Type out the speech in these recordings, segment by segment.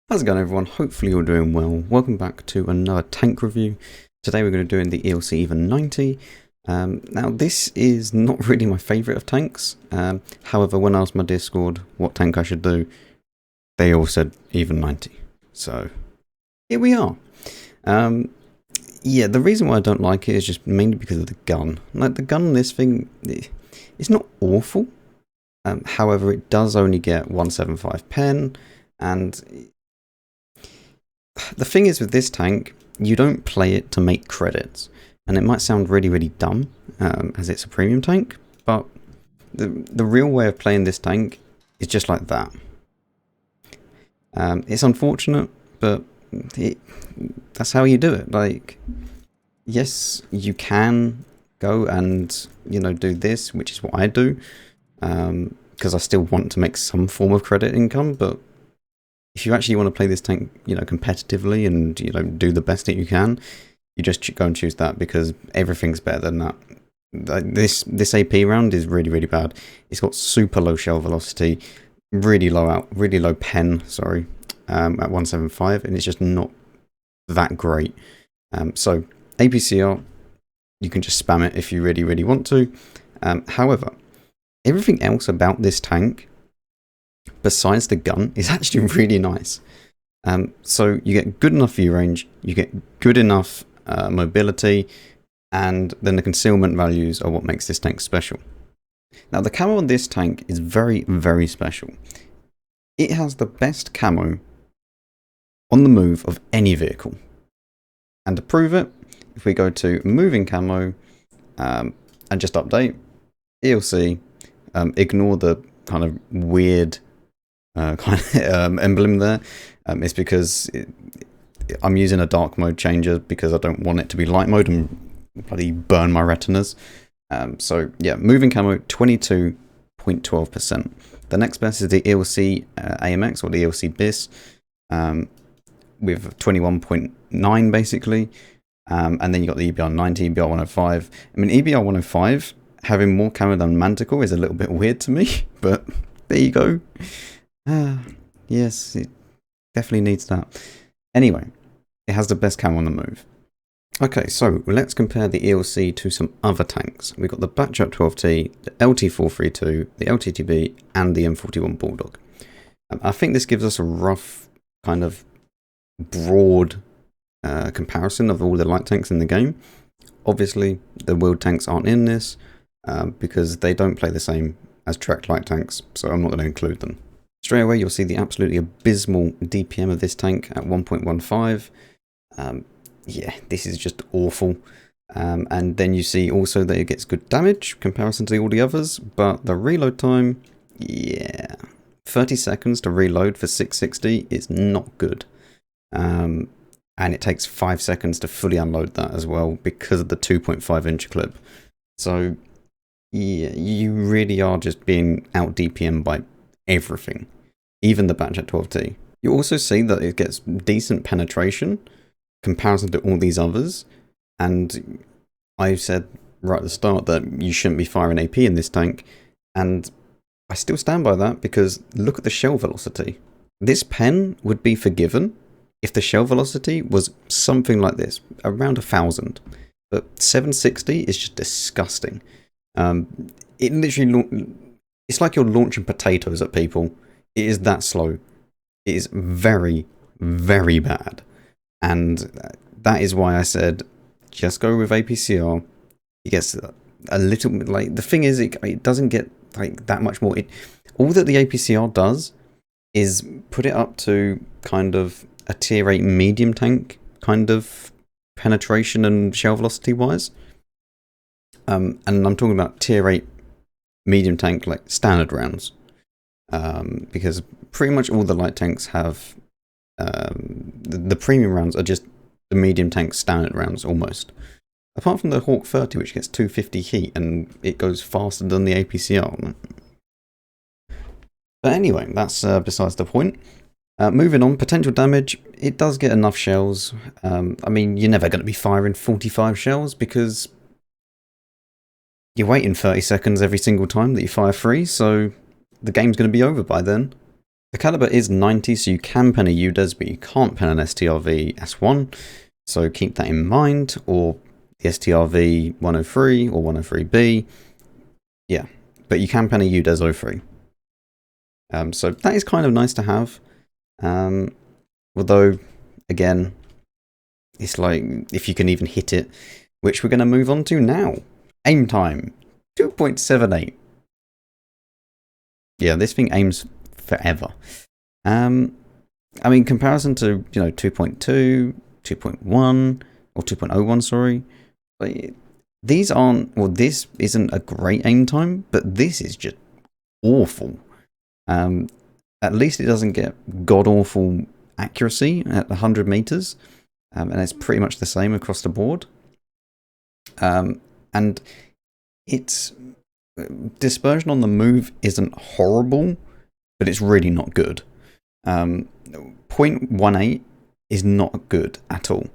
How's it going, everyone? Hopefully you're doing well. Welcome back to another tank review. Today we're going to do in the ELC EVEN 90. Now this is not really my favourite of tanks. However, when I asked my Discord what tank I should do, they all said EVEN 90. So here we are. Yeah, the reason why I don't like it is just mainly because of the gun. Like, the gun on this thing, it's not awful. However, it does only get 175 pen, and the thing is with this tank, you don't play it to make credits. And it might sound really, really dumb, as it's a premium tank, but the real way of playing this tank is just like that. It's unfortunate, but that's how you do it. Like, yes, you can go and, do this, which is what I do, because I still want to make some form of credit income, but if you actually want to play this tank, competitively and, do the best that you can, you just go and choose that, because everything's better than that. This AP round is really, really bad. It's got super low shell velocity, really low pen, sorry, at 175, and it's just not that great. So APCR, you can just spam it if you really, really want to. However, everything else about this tank, besides the gun, is actually really nice. So you get good enough view range, you get good enough mobility, and then the concealment values are what makes this tank special. Now, the camo on this tank is very, very special. It has the best camo on the move of any vehicle. And to prove it, if we go to moving camo and just update, ELC, ignore the kind of weird emblem there. It's because I'm using a dark mode changer because I don't want it to be light mode and bloody burn my retinas. So yeah, moving camo 22.12%. The next best is the ELC AMX, or the ELC BIS, with 21.9 basically. And then you got the EBR 90, EBR 105. I mean, EBR 105 having more camo than Manticore is a little bit weird to me, but there you go. Yes, it definitely needs that. Anyway, it has the best camo on the move. Okay, so let's compare the ELC to some other tanks. We've got the Batchup 12T, the LT432, the LTTB, and the M41 Bulldog. I think this gives us a rough, kind of broad comparison of all the light tanks in the game. Obviously, the wheeled tanks aren't in this because they don't play the same as tracked light tanks, so I'm not going to include them. Straight away, you'll see the absolutely abysmal DPM of this tank at 1.15. Yeah, this is just awful. And then you see also that it gets good damage comparison to all the others, but the reload time, yeah, 30 seconds to reload for 660 is not good. And it takes 5 seconds to fully unload that as well because of the 2.5-inch clip. So yeah, you really are just being out DPM by everything, even the Batch at 12T. You also see that it gets decent penetration comparison to all these others, and I said right at the start that you shouldn't be firing AP in this tank, and I still stand by that, because look at the shell velocity. This pen would be forgiven if the shell velocity was something like this, around 1,000, but 760 is just disgusting. It literally, it's like you're launching potatoes at people. It is that slow. It is very, very bad. And that is why I said, just go with APCR. It gets a little bit, like, the thing is, it doesn't get like that much more. All that the APCR does is put it up to kind of a tier 8 medium tank kind of penetration and shell velocity wise. And I'm talking about tier 8 medium tank, like standard rounds. Because pretty much all the light tanks have the premium rounds are just the medium tank standard rounds almost. Apart from the Hawk 30, which gets 250 heat and it goes faster than the APCR. But anyway, that's besides the point. Moving on, potential damage. It does get enough shells. I mean, you're never going to be firing 45 shells because you're waiting 30 seconds every single time that you fire 3, so the game's going to be over by then. The caliber is 90, so you can pen a UDES, but you can't pen an STRV S1. So keep that in mind, or the STRV 103 or 103B. Yeah, but you can pen a UDES 03. So that is kind of nice to have. Although, again, it's like if you can even hit it, which we're going to move on to now. Aim time, 2.78. Yeah, this thing aims forever. I mean, comparison to, 2.2, 2.1, or 2.01, sorry. These aren't, well, this isn't a great aim time, but this is just awful. At least it doesn't get god-awful accuracy at 100 meters, and it's pretty much the same across the board. And its dispersion on the move isn't horrible, but it's really not good. 0.18 is not good at all.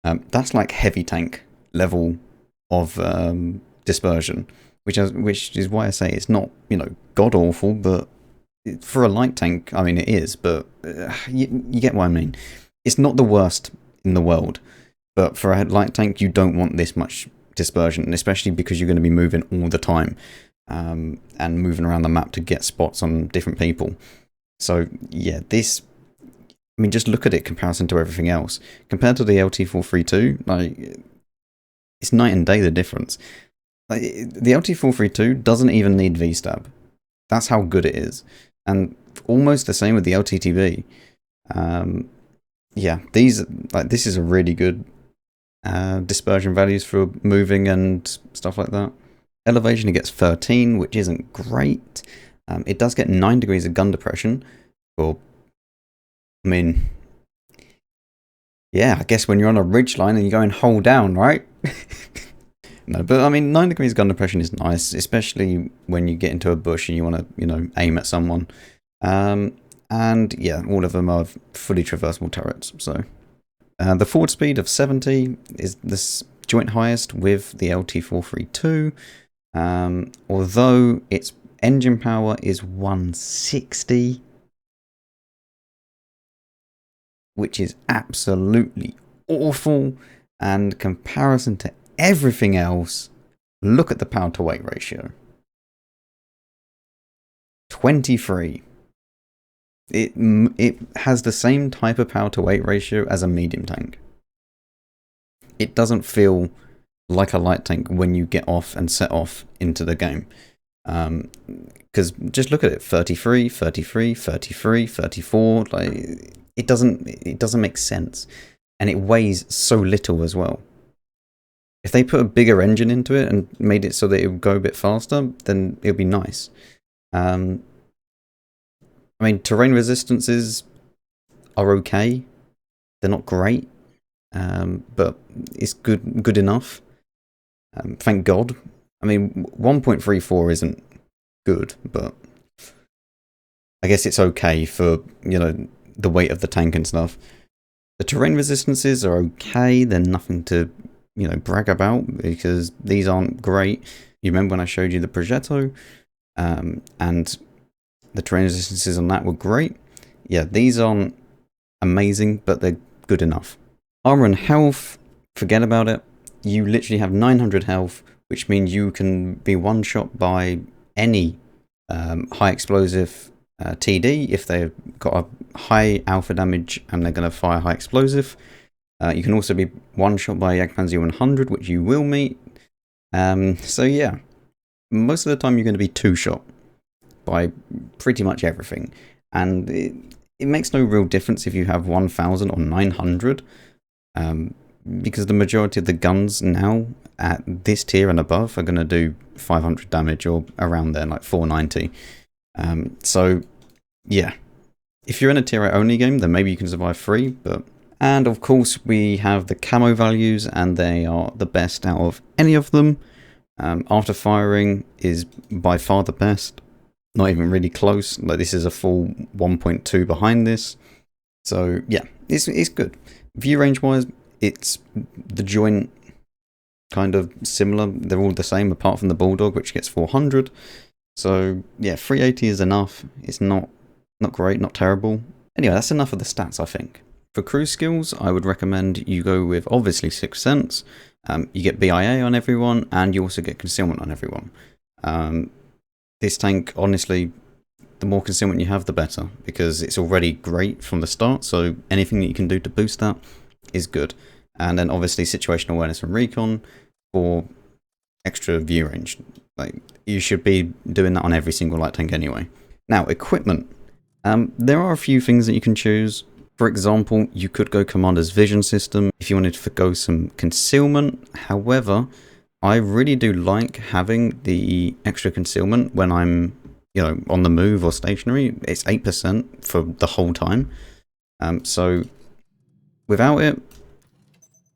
That's like heavy tank level of dispersion, which is why I say it's not, god awful, but for a light tank, I mean it is, but you get what I mean. It's not the worst in the world, but for a light tank, you don't want this much dispersion, especially because you're going to be moving all the time, and moving around the map to get spots on different people. So yeah, this, I mean, just look at it in comparison to everything else. Compared to the LT432, like, it's night and day the difference. Like, the LT432 doesn't even need V-stab. That's how good it is. And almost the same with the LTTB. Yeah, this is a really good dispersion values for moving and stuff like that. Elevation, it gets 13, which isn't great. It does get 9 degrees of gun depression. Well, I mean, yeah, I guess when you're on a ridge line and you're going hull down, right? No, but I mean, 9 degrees gun depression is nice, especially when you get into a bush and you want to, aim at someone. And yeah, all of them are fully traversable turrets. So the forward speed of 70 is the joint highest with the LT432. Although its engine power is 160, which is absolutely awful. And comparison to everything else, look at the power to weight ratio. 23. It has the same type of power to weight ratio as a medium tank. It doesn't feel like a light tank when you get off and set off into the game. Because just look at it, 33, 33, 33, 34, like it doesn't make sense. And it weighs so little as well. If they put a bigger engine into it and made it so that it would go a bit faster, then it would be nice. I mean, terrain resistances are okay. They're not great, but it's good enough. Thank God. I mean, 1.34 isn't good, but I guess it's okay for, the weight of the tank and stuff. The terrain resistances are okay. They're nothing to, brag about, because these aren't great. You remember when I showed you the Progetto, and the terrain resistances on that were great. Yeah, these aren't amazing, but they're good enough. Armor and health, forget about it. You literally have 900 health, which means you can be one shot by any high explosive TD if they've got a high alpha damage and they're going to fire high explosive. You can also be one shot by Jagdpanzer 100, which you will meet. So yeah, most of the time you're going to be two shot by pretty much everything, and it makes no real difference if you have 1000 or 900, because the majority of the guns now at this tier and above are going to do 500 damage or around there, like 490. So yeah, if you're in a tier 8 only game, then maybe you can survive 3, but... And of course we have the camo values, and they are the best out of any of them. After firing is by far the best. Not even really close. Like, this is a full 1.2 behind this. So yeah, it's good. View range wise, it's the joint kind of similar. They're all the same apart from the Bulldog, which gets 400. So yeah, 380 is enough. It's not Not great, not terrible. Anyway, that's enough of the stats, I think. For cruise skills, I would recommend you go with obviously Sixth Sense. You get BIA on everyone, and you also get concealment on everyone. This tank, honestly, the more concealment you have, the better, because it's already great from the start, so anything that you can do to boost that is good. And then obviously situational awareness and recon for extra view range. Like, you should be doing that on every single light tank anyway. Now, equipment. There are a few things that you can choose. For example, you could go Commander's Vision System if you wanted to forgo some concealment. However, I really do like having the extra concealment when I'm, on the move or stationary. It's 8% for the whole time. So without it,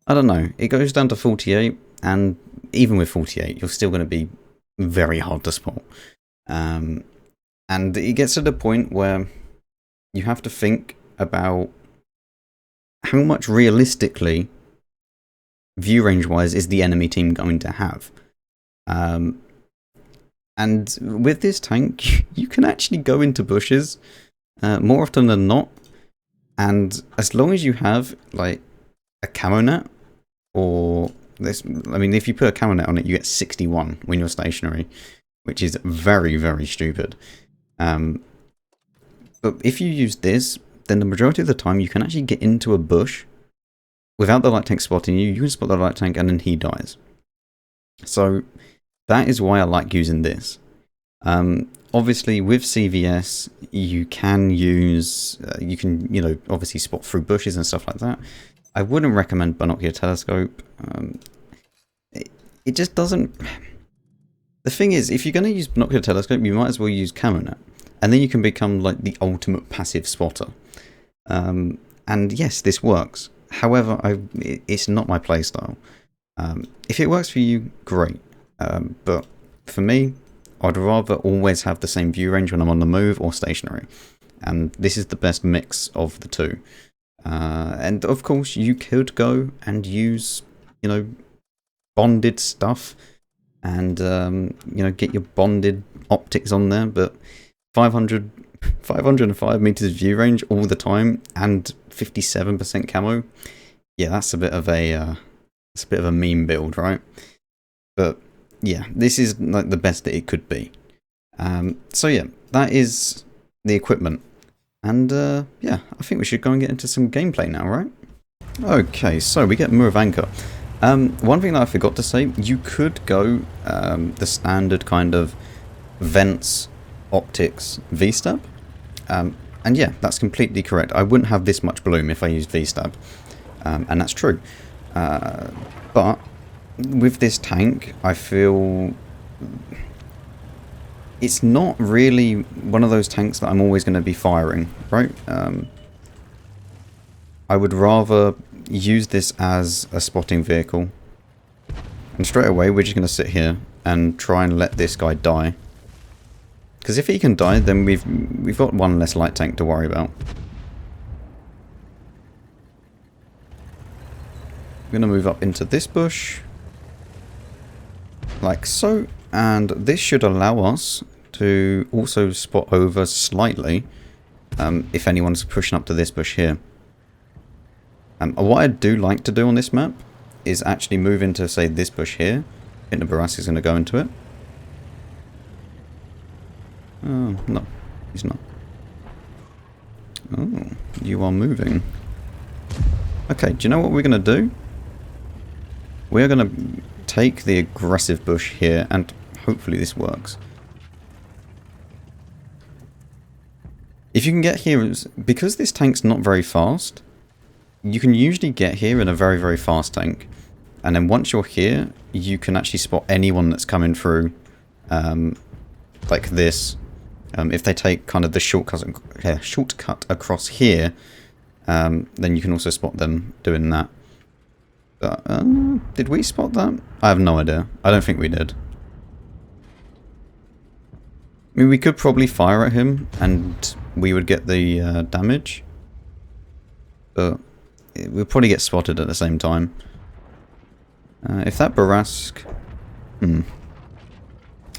I don't know. It goes down to 48, and even with 48, you're still going to be very hard to spot. And it gets to the point where you have to think about how much realistically, view range wise, is the enemy team going to have. And with this tank, you can actually go into bushes more often than not. And as long as you have like a camo net, or this, I mean, if you put a camo net on it, you get 61 when you're stationary, which is very, very stupid. But if you use this, then the majority of the time you can actually get into a bush without the light tank spotting you. You can spot the light tank and then he dies. So that is why I like using this. Obviously with CVS you can use, obviously spot through bushes and stuff like that. I wouldn't recommend binocular telescope. It just doesn't... The thing is, if you're going to use binocular telescope, you might as well use camo net. And then you can become like the ultimate passive spotter. And yes, this works. However, it's not my playstyle. If it works for you, great. But for me, I'd rather always have the same view range when I'm on the move or stationary. And this is the best mix of the two. And of course, you could go and use, bonded stuff. And, get your bonded optics on there. But 505 meters view range all the time and 57% camo. Yeah, that's a bit of a meme build, right? But yeah, this is like the best that it could be. So yeah, that is the equipment. And yeah, I think we should go and get into some gameplay now, right? Okay, so we get Muravanka. One thing that I forgot to say, you could go the standard kind of vents, optics, V-stab. And yeah, that's completely correct. I wouldn't have this much bloom if I used V-stab. And that's true. But with this tank, I feel it's not really one of those tanks that I'm always going to be firing, right? I would rather use this as a spotting vehicle. And straight away, we're just going to sit here and try and let this guy die. Because if he can die, then we've got one less light tank to worry about. I'm going to move up into this bush. Like so. And this should allow us to also spot over slightly. If anyone's pushing up to this bush here. What I do like to do on this map is actually move into, say, this bush here. I think the Barras is going to go into it. Oh, no, he's not. Oh, you are moving. Okay, do you know what we're going to do? We're going to take the aggressive bush here, and hopefully this works. If you can get here, because this tank's not very fast, you can usually get here in a very, very fast tank. And then once you're here, you can actually spot anyone that's coming through, like this. If they take kind of the shortcut across here, then you can also spot them doing that. But, did we spot that? I have no idea. I don't think we did. I mean, we could probably fire at him and we would get the damage. But we'll probably get spotted at the same time. If that Barras...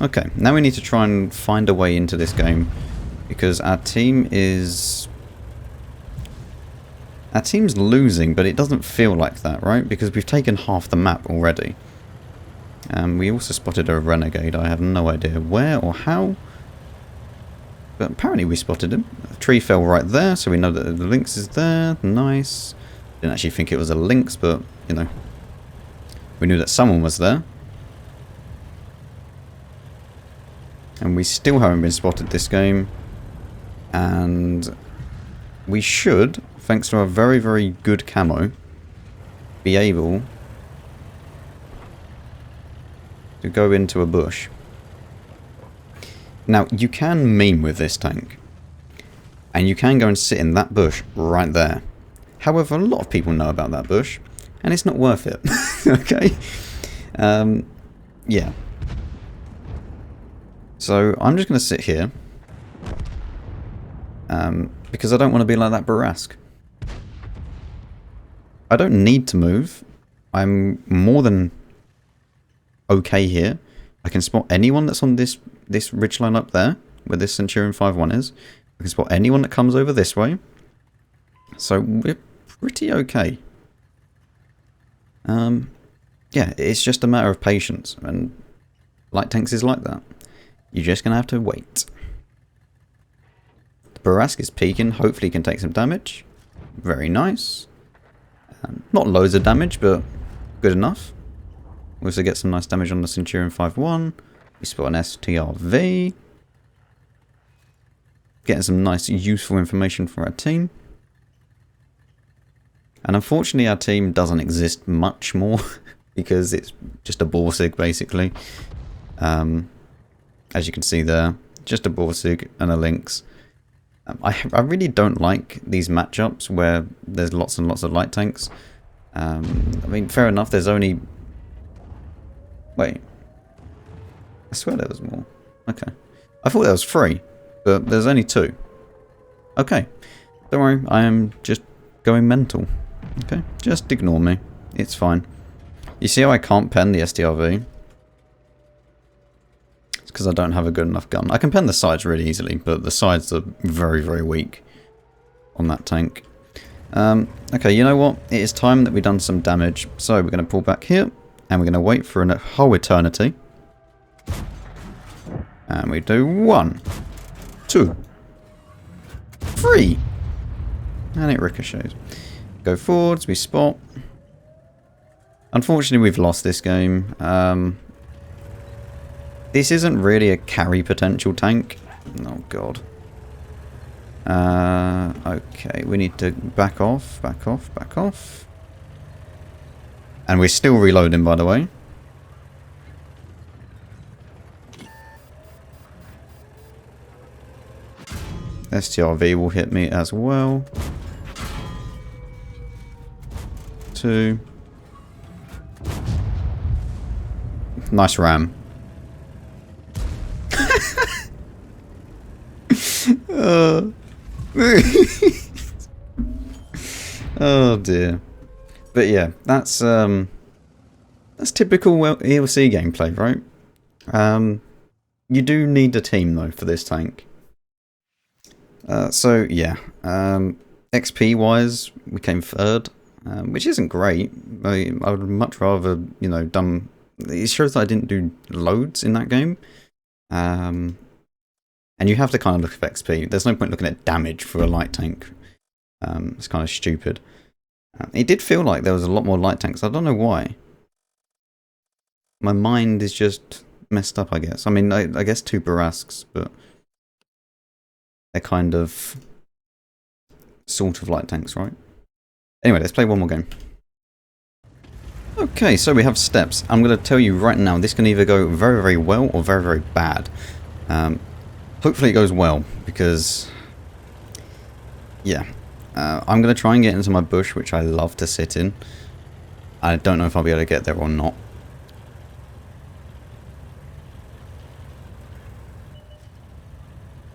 Okay, now we need to try and find a way into this game because our team's losing, but it doesn't feel like that, right? Because we've taken half the map already. We also spotted a renegade. I have no idea where or how, but apparently we spotted him. The tree fell right there, so we know that the lynx is there. Nice. Didn't actually think it was a lynx, but you know, we knew that someone was there. And we still haven't been spotted this game. And we should, thanks to our very, very good camo, be able to go into a bush. Now, you can meme with this tank. And you can go and sit in that bush right there. However, a lot of people know about that bush. And it's not worth it. Okay? Yeah. So, I'm just going to sit here. Because I don't want to be like that Barask. I don't need to move. I'm more than okay here. I can spot anyone that's on this ridgeline up there, where this Centurion 5-1 is. I can spot anyone that comes over this way. So we're pretty okay. Yeah, it's just a matter of patience, and light tanks is like that. You're just gonna have to wait. The Barask is peeking. Hopefully, he can take some damage. Very nice. Not loads of damage, but good enough. We also get some nice damage on the Centurion 5-1. We spot an STRV. Getting some nice, useful information for our team. And unfortunately, our team doesn't exist much more because it's just a Borsig, basically. As you can see there, just a Borsig and a Lynx. I really don't like these matchups where there's lots and lots of light tanks. I mean, fair enough, there's only... Wait. I swear there was more. Okay. I thought there was 3, but there's only 2. Okay. Don't worry, I am just going mental. Okay, just ignore me. It's fine. You see how I can't pen the STRV? It's because I don't have a good enough gun. I can pen the sides really easily, but the sides are very, very weak on that tank. Okay, you know what? It is time that we've done some damage. So we're going to pull back here, and we're going to wait for a whole eternity. And we do 1, 2, 3. And it ricochets. Go forwards, we spot. Unfortunately, we've lost this game. This isn't really a carry potential tank. Oh, God. Okay, we need to back off, back off, back off. And we're still reloading, by the way. STRV will hit me as well. 2. Nice ram. Oh dear. But yeah, that's typical ELC gameplay, right? You do need a team though for this tank. So yeah, XP wise, we came 3rd, which isn't great. I would much rather, you know, done. It shows that I didn't do loads in that game. And you have to kind of look at XP. There's no point looking at damage for a light tank. It's kind of stupid. It did feel like there was a lot more light tanks. I don't know why. My mind is just messed up, I guess. I mean, I guess 2 Barasks, but they're kind of sort of light tanks, right? Anyway, let's play one more game. Okay, so we have steps. I'm going to tell you right now, this can either go very, very well or very, very bad. Hopefully it goes well, because, yeah. I'm going to try and get into my bush, which I love to sit in. I don't know if I'll be able to get there or not.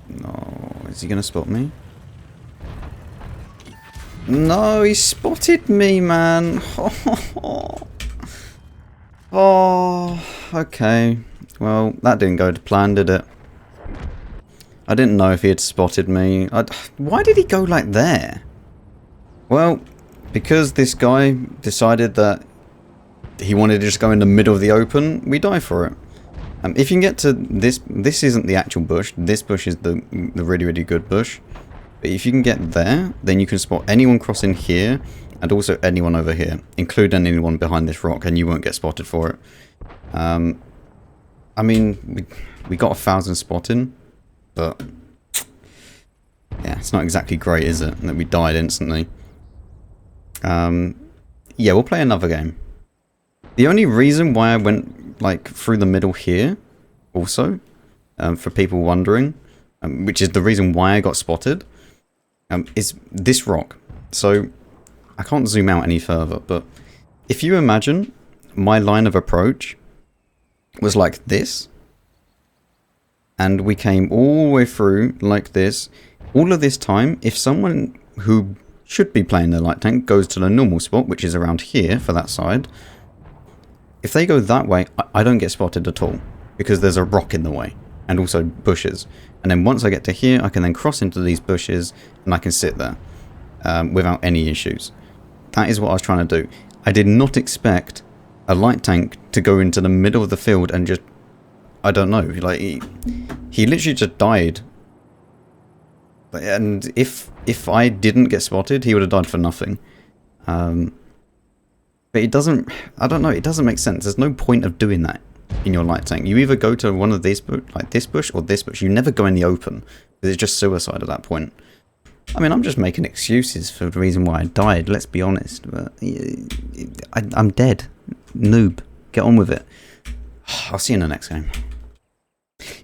No, is he going to spot me? No, he spotted me, man. Oh, okay. Well, that didn't go to plan, did it? I didn't know if he had spotted me. Why did he go like there? Well, because this guy decided that he wanted to just go in the middle of the open, we die for it. If you can get to this isn't the actual bush. This bush is the really, really good bush. But if you can get there, then you can spot anyone crossing here and also anyone over here, including anyone behind this rock, and you won't get spotted for it. I mean, we got 1,000 spotting, but yeah, it's not exactly great, is it? That we died instantly. Yeah, we'll play another game. The only reason why I went like through the middle here, also, for people wondering, which is the reason why I got spotted, is this rock. So I can't zoom out any further, but if you imagine my line of approach was like this, and we came all the way through like this, all of this time, if someone who should be playing the light tank goes to the normal spot, which is around here for that side, if they go that way, I don't get spotted at all, because there's a rock in the way, and also bushes. And then once I get to here, I can then cross into these bushes, and I can sit there without any issues. That is what I was trying to do. I did not expect a light tank to go into the middle of the field and just, I don't know, like, he literally just died. And if I didn't get spotted, he would have died for nothing. But it doesn't, I don't know, it doesn't make sense. There's no point of doing that in your light tank. You either go to one of these, like this bush or this bush. You never go in the open, because it's just suicide at that point. I mean, I'm just making excuses for the reason why I died, let's be honest. But I'm dead. Noob. Get on with it. I'll see you in the next game.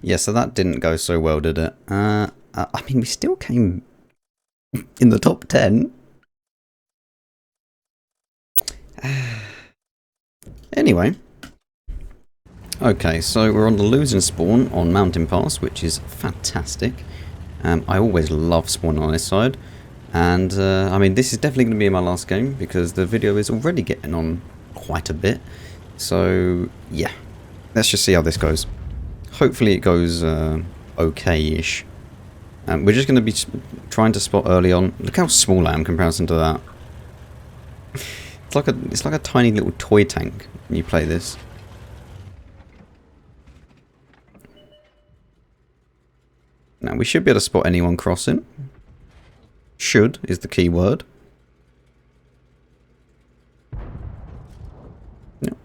Yeah, so that didn't go so well, did it? I mean, we still came in the top 10. Anyway. Okay, so we're on the losing spawn on Mountain Pass, which is fantastic. I always love spawning on this side. And, I mean, this is definitely going to be my last game, because the video is already getting on quite a bit. So, yeah. Let's just see how this goes. Hopefully it goes okay-ish. We're just going to be trying to spot early on. Look how small I am in comparison to that. It's like a tiny little toy tank when you play this. Now we should be able to spot anyone crossing. Should is the key word. Yep.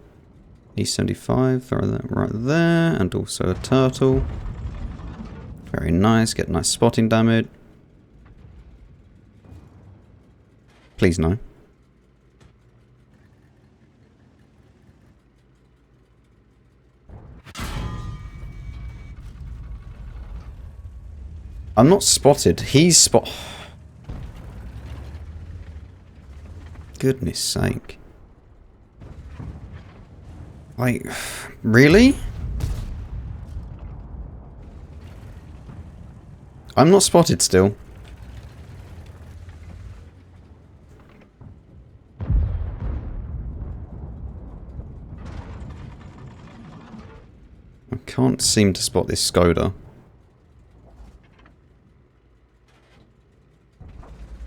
E75, throw that right there, and also a turtle. Very nice, get nice spotting damage. Please no. I'm not spotted. He's spot. Goodness sake. Like, really? I'm not spotted still. I can't seem to spot this Skoda.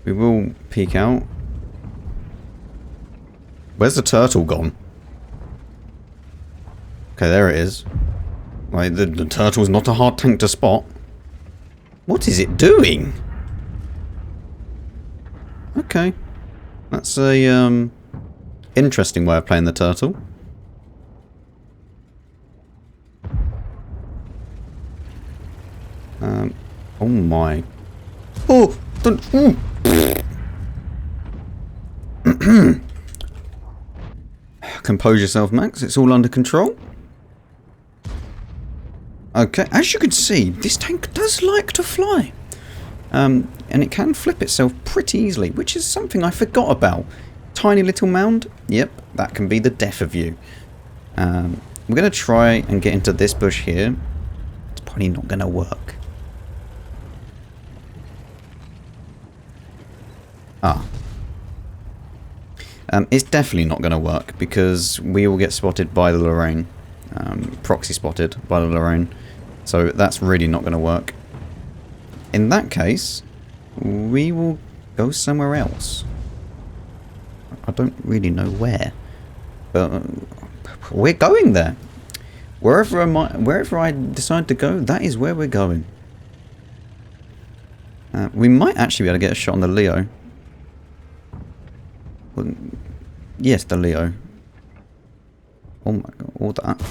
We will peek out. Where's the turtle gone? Okay, there it is. Like, the turtle's not a hard tank to spot. What is it doing? Okay. That's a, interesting way of playing the turtle. Oh my. Oh! Don't... Ooh. Compose yourself, Max. It's all under control. Okay, as you can see, this tank does like to fly. And it can flip itself pretty easily, which is something I forgot about. Tiny little mound. Yep, that can be the death of you. We're going to try and get into this bush here. It's probably not going to work. Ah. It's definitely not going to work, because we will get spotted by the Lorraine. Proxy spotted by the Lorraine. So that's really not going to work. In that case, we will go somewhere else. I don't really know where, but we're going there. Wherever I decide to go, that is where we're going. We might actually be able to get a shot on the Leo. Well, yes, the Leo. Oh my god, all that.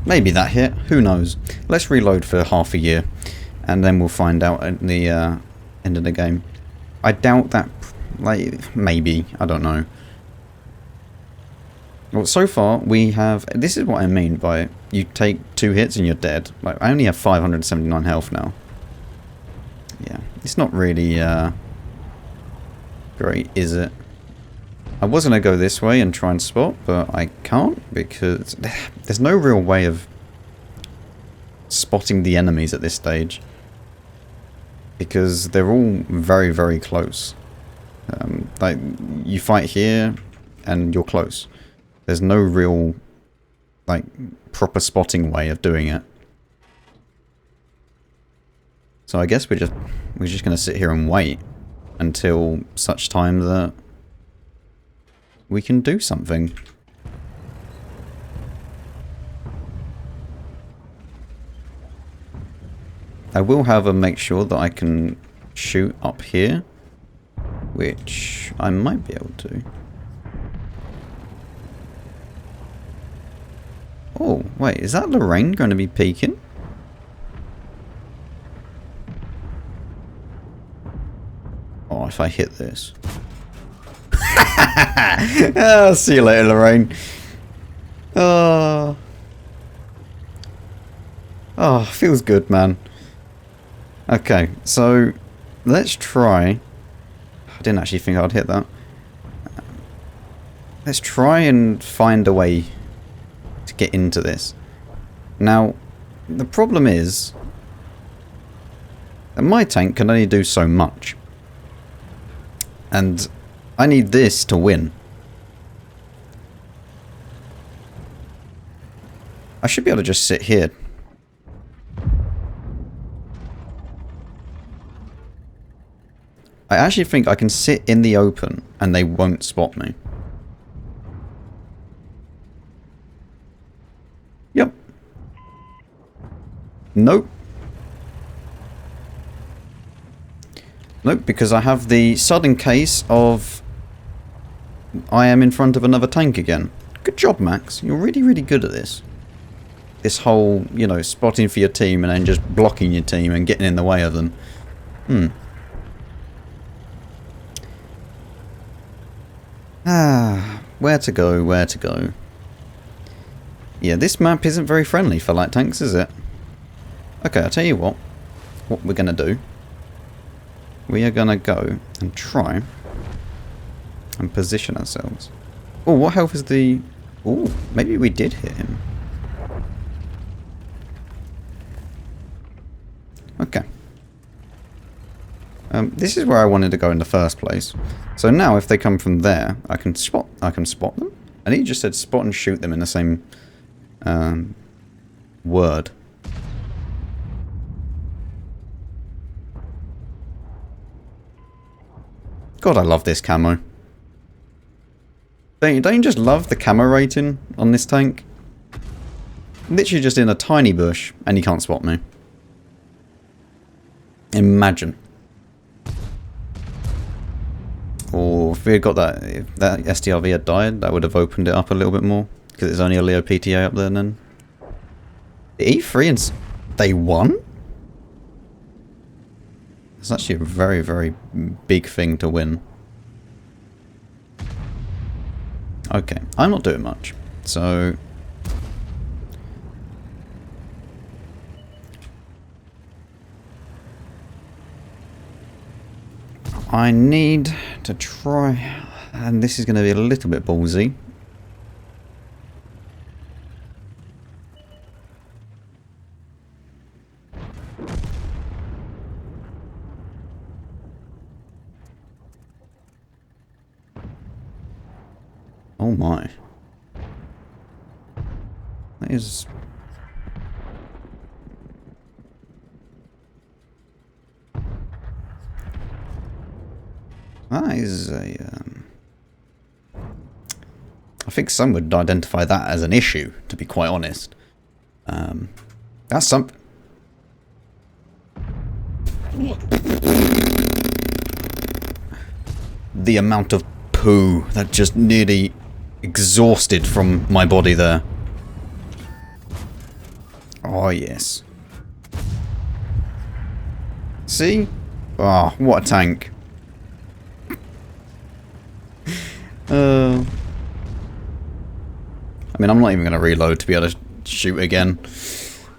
Maybe that hit, who knows. Let's reload for half a year, and then we'll find out at the end of the game. I doubt that, like, maybe, I don't know. Well, so far we have, this is what I mean by you take 2 hits and you're dead. Like, I only have 579 health now. Yeah, it's not really great, is it? I was going to go this way and try and spot, but I can't because there's no real way of spotting the enemies at this stage. Because they're all very, very close. Like, you fight here and you're close. There's no real, like, proper spotting way of doing it. So I guess we're just going to sit here and wait until such time that we can do something. I will, however, make sure that I can shoot up here, which I might be able to. Oh, wait, is that Lorraine going to be peeking? Oh, if I hit this. Oh, see you later, Lorraine. Oh. Oh, feels good, man. Okay, so let's try. I didn't actually think I'd hit that. Let's try and find a way to get into this. Now, the problem is that my tank can only do so much. And I need this to win. I should be able to just sit here. I actually think I can sit in the open and they won't spot me. Yep. Nope. Nope, because I have the sudden case of I am in front of another tank again. Good job, Max. You're really, really good at this. This whole, you know, spotting for your team and then just blocking your team and getting in the way of them. Where to go, where to go. Yeah, this map isn't very friendly for light tanks, is it? Okay, I'll tell you what we're going to do. We are going to go and try and position ourselves. Oh, what health is the... Oh, maybe we did hit him. Okay. This is where I wanted to go in the first place. So now, if they come from there, I can spot them. And he just said spot and shoot them in the same word. God, I love this camo. Don't you just love the camo rating on this tank? Literally just in a tiny bush, and he can't spot me. Imagine. Or if we had got that, if that STRV had died, that would have opened it up a little bit more. Because there's only a Leo PTA up there then. The E3 and they won? It's actually a very, very big thing to win. Okay, I'm not doing much. So... I need to try, and this is going to be a little bit ballsy. Oh my. That is... That is a... I think some would identify that as an issue, to be quite honest. That's something... The amount of poo that just nearly exhausted from my body there. Oh, yes. See? Oh, what a tank. I mean, I'm not even going to reload to be able to shoot again.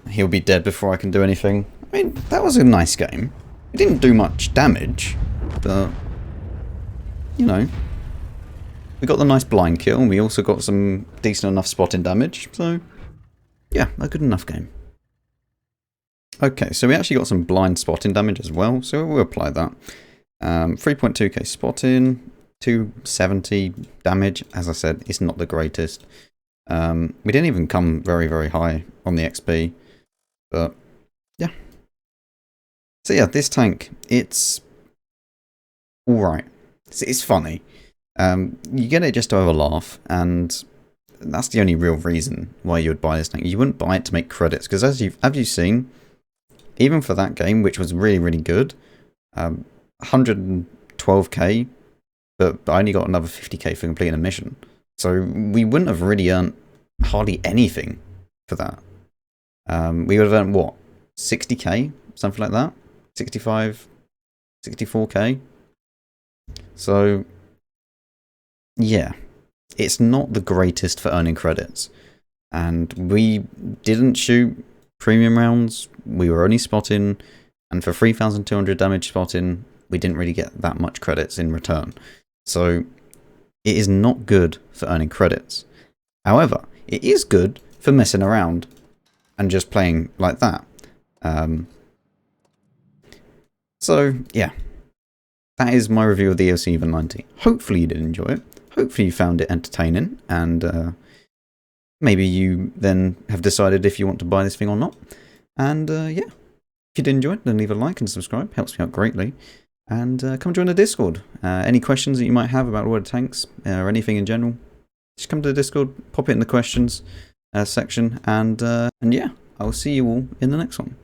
He'll be dead before I can do anything. I mean, that was a nice game. It didn't do much damage, but... You know, we got the nice blind kill, and we also got some decent enough spotting damage, so yeah, a good enough game. Okay, so we actually got some blind spotting damage as well, so we'll apply that. 3.2k spotting, 270 damage. As I said, it's not the greatest. We didn't even come very, very high on the XP, but yeah. So yeah, this tank, it's alright. It's funny. You get it just to have a laugh, and that's the only real reason why you would buy this tank. You wouldn't buy it to make credits, because as you've seen, even for that game, which was really, really good, 112k, but I only got another 50k for completing a mission. So we wouldn't have really earned hardly anything for that. We would have earned, what, 60k? Something like that? 65, 64k? So, yeah, it's not the greatest for earning credits. And we didn't shoot premium rounds, we were only spotting, and for 3,200 damage spotting, we didn't really get that much credits in return. So, it is not good for earning credits. However, it is good for messing around and just playing like that. So, yeah. That is my review of the ELC EVEN 90. Hopefully you did enjoy it. Hopefully you found it entertaining, and maybe you then have decided if you want to buy this thing or not. And yeah, if you did enjoy it, then leave a like and subscribe. Helps me out greatly. And come join the Discord. Any questions that you might have about World of Tanks or anything in general, just come to the Discord, pop it in the questions section, and yeah, I'll see you all in the next one.